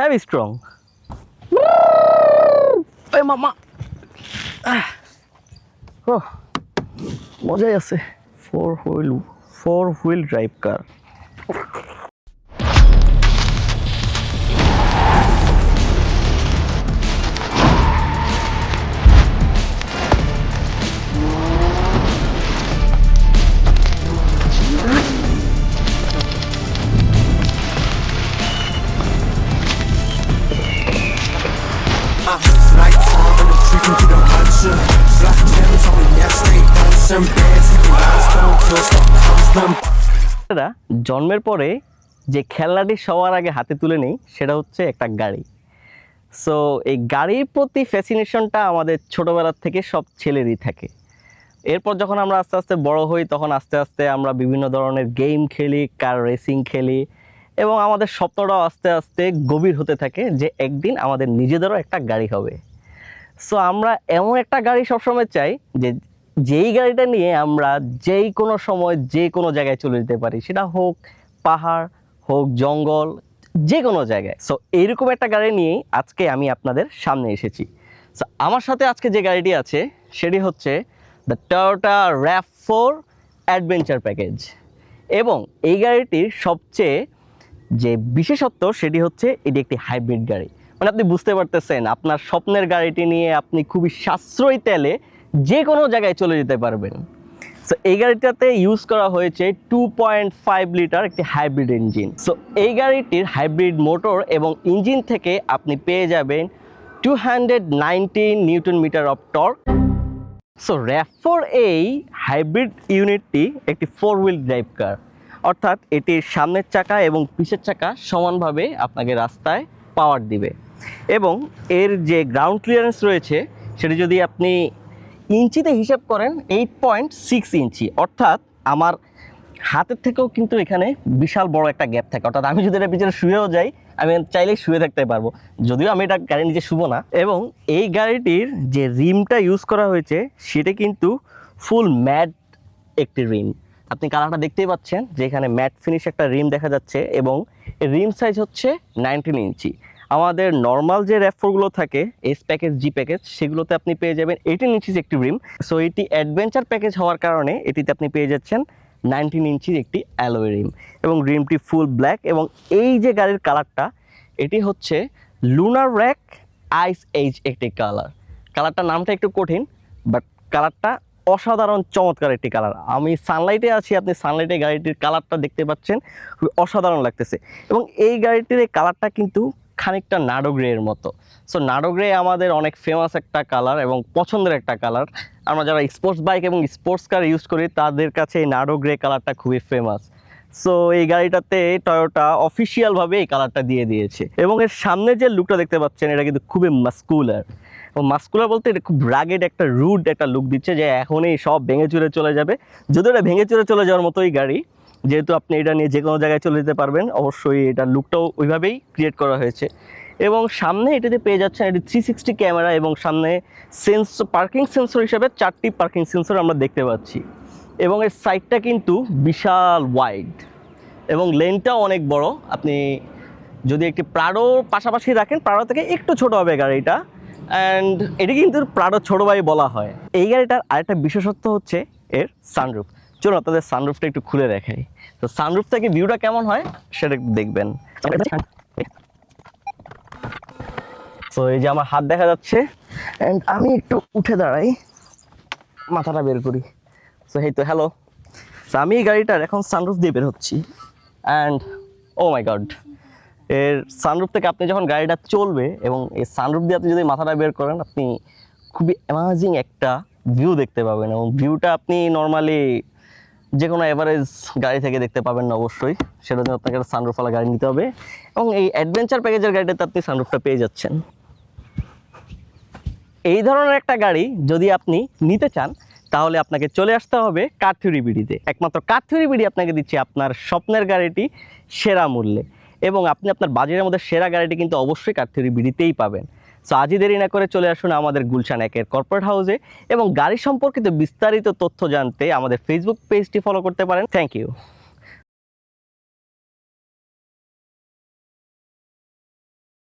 very strong. Hey mama. Oh, মজাই আছে। four wheel drive car. জন্মের পরে যে খেলনাটি সবার আগে হাতে তুলে নেই সেটা হচ্ছে একটা গাড়ি। সো এই গাড়ির প্রতি ফ্যাসিনেশনটা আমাদের ছোটোবেলার থেকে সব ছেলেরই থাকে। এরপর যখন আমরা আস্তে আস্তে বড় হই তখন আস্তে আস্তে আমরা বিভিন্ন ধরনের গেম খেলি, কার রেসিং খেলি এবং আমাদের স্বপ্নটাও আস্তে আস্তে গভীর হতে থাকে যে একদিন আমাদের নিজেদেরও একটা গাড়ি হবে। সো আমরা এমন একটা গাড়ি সবসময় চাই যেই গাড়িটা নিয়ে আমরা যেই কোনো সময় যে কোনো জায়গায় চলে যেতে পারি, সেটা হোক পাহাড়, হোক জঙ্গল, যে কোনো জায়গায়। সো এইরকম একটা গাড়ি নিয়েই আজকে আমি আপনাদের সামনে এসেছি। সো আমার সাথে আজকে যে গাড়িটি আছে সেটি হচ্ছে the Toyota RAV4 adventure package. এবং এই গাড়িটির সবচেয়ে যে বিশেষত্ব সেটি হচ্ছে এটি একটি হাইব্রিড গাড়ি। মানে আপনি বুঝতে পারতেছেন আপনার স্বপ্নের গাড়িটি নিয়ে আপনি খুবই সাশ্রয়ী তেলে যে কোনো জায়গায় চলে যেতে পারবেন। সো এই গাড়িটাতে ইউজ করা হয়েছে 2.5 লিটার একটি হাইব্রিড ইঞ্জিন। সো এই গাড়িটির হাইব্রিড মোটর এবং ইঞ্জিন থেকে আপনি পেয়ে যাবেন 290 newton metre of torque. So RAV4 এই হাইব্রিড ইউনিটটি একটি 4 হুইল ড্রাইভ কার, অর্থাৎ এটির সামনের চাকা এবং পিছের চাকা সমানভাবে আপনাকে রাস্তায় পাওয়ার দিবে। এবং এর যে গ্রাউন্ড ক্লিয়ারেন্স রয়েছে সেটি যদি আপনি ইঞ্চিতে হিসাব করেন 8.6 ইঞ্চি, অর্থাৎ আমার হাতের থেকেও কিন্তু এখানে বিশাল বড় একটা গ্যাপ থাকে। অর্থাৎ আমি যদি এটা পিছনে শুয়েও যাই আমি চাইলেই শুয়ে থাকতে পারবো, যদিও আমি এটা গাড়ির নিচে শুবো না। এবং এই গাড়িটির যে রিমটা ইউজ করা হয়েছে সেটা কিন্তু ফুল ম্যাট একটি রিম। আপনি কালারটা দেখতেই পাচ্ছেন যে এখানে ম্যাট ফিনিশ একটা রিম দেখা যাচ্ছে এবং রিম সাইজ হচ্ছে 19 ইঞ্চি। আমাদের নর্মাল যে RAV4গুলো থাকে এস প্যাকেজ, জি প্যাকেজ, সেগুলোতে আপনি পেয়ে যাবেন 18 ইঞ্চির একটি রিম। সো এটি অ্যাডভেঞ্চার প্যাকেজ হওয়ার কারণে এটিতে আপনি পেয়ে যাচ্ছেন 19 ইঞ্চির একটি অ্যালয় রিম এবং রিমটি ফুল ব্ল্যাক। এবং এই যে গাড়ির কালারটা এটি হচ্ছে লুনার র্যাক আইস এজ একটি কালারটার নামটা একটু কঠিন, বাট কালারটা অসাধারণ চমৎকার একটি কালার। আমি সানলাইটে আছি, আপনি সানলাইটে গাড়িটির কালারটা দেখতে পাচ্ছেন, খুবই অসাধারণ লাগতেছে। এবং এই গাড়িটির এই কালারটা কিন্তু খানিকটা নাডো গ্রের মতো। সো নাডো গ্রে আমাদের অনেক ফেমাস একটা কালার এবং পছন্দের একটা কালার। আমরা যারা স্পোর্টস বাইক এবং স্পোর্টস কার ইউজ করি তাদের কাছে এই নাডো গ্রে কালারটা খুবই ফেমাস। সো এই গাড়িটাতে টয়োটা অফিসিয়ালভাবে এই কালারটা দিয়ে দিয়েছে। এবং এর সামনে যে লুকটা দেখতে পাচ্ছেন এটা কিন্তু খুবই মাস্কুলার। এবং মাস্কুলার বলতে এটা খুব রাগেড একটা রুড একটা লুক দিচ্ছে যে এখনই সব ভেঙে চুরে চলে যাবে। যদিও এটা ভেঙে চুরে চলে যাওয়ার মতোই গাড়ি, যেহেতু আপনি এটা নিয়ে যে কোনো জায়গায় চলে যেতে পারবেন, অবশ্যই এটার লুকটাও ওইভাবেই ক্রিয়েট করা হয়েছে। এবং সামনে এটাতে পেয়ে যাচ্ছেন এটি 360 ক্যামেরা এবং সামনে পার্কিং সেন্সর হিসাবে 4টি পার্কিং সেন্সর আমরা দেখতে পাচ্ছি। এবং এর সাইডটা কিন্তু বিশাল ওয়াইড এবং লেনটাও অনেক বড়। আপনি যদি একটি প্রাডোর পাশাপাশি রাখেন, প্রাডো থেকে একটু ছোট হবে গাড়িটা, অ্যান্ড এটি কিন্তু প্রাডোর ছোটো ভাই বলা হয়। এই গাড়িটার আরেকটা বিশেষত্ব হচ্ছে এর সানরুফ। চলুন আপনাদের সানরুফটা একটু খুলে দেখাই। তো সানরুফ থেকে ভিউটা কেমন হয় সেটা একটু দেখবেন। তো এই যে আমার হাত দেখা যাচ্ছে, অ্যান্ড আমি একটু উঠে দাঁড়াই, মাথাটা বের করি। সো এই তো হ্যালো। সো আমি এই গাড়িটার এখন সানরুফ দিয়ে বের হচ্ছি, অ্যান্ড ও মাই গড, এর সানরুফ থেকে আপনি যখন গাড়িটা চলবে এবং এই সানরুফ দিয়ে আপনি যদি মাথাটা বের করেন আপনি খুবই অ্যামাজিং একটা ভিউ দেখতে পাবেন। এবং ভিউটা আপনি নর্মালি যে কোনো অ্যাভারেজ গাড়ি থেকে দেখতে পাবেন না অবশ্যই, সেটার জন্য আপনাকে একটা সানরুফওয়ালা গাড়ি নিতে হবে। এবং এই অ্যাডভেঞ্চার প্যাকেজের গাড়িটাতে আপনি সানরুফটা পেয়ে যাচ্ছেন। এই ধরনের একটা গাড়ি যদি আপনি নিতে চান তাহলে আপনাকে চলে আসতে হবে কারথিউরি বিডিতে। একমাত্র কারথিউরি বিডি আপনাকে দিচ্ছে আপনার স্বপ্নের গাড়িটি সেরা মূল্যে, এবং আপনি আপনার বাজেটের মধ্যে সেরা গাড়িটি কিন্তু অবশ্যই কারথিউরি বিডিতেই পাবেন। সো আজই দেরি না করে চলে আসুন আমাদের গুলশান 1-এর কর্পোরেট হাউসে, এবং গাড়ি সম্পর্কিত বিস্তারিত তথ্য জানতে আমাদের ফেসবুক পেজটি ফলো করতে পারেন। Thank you.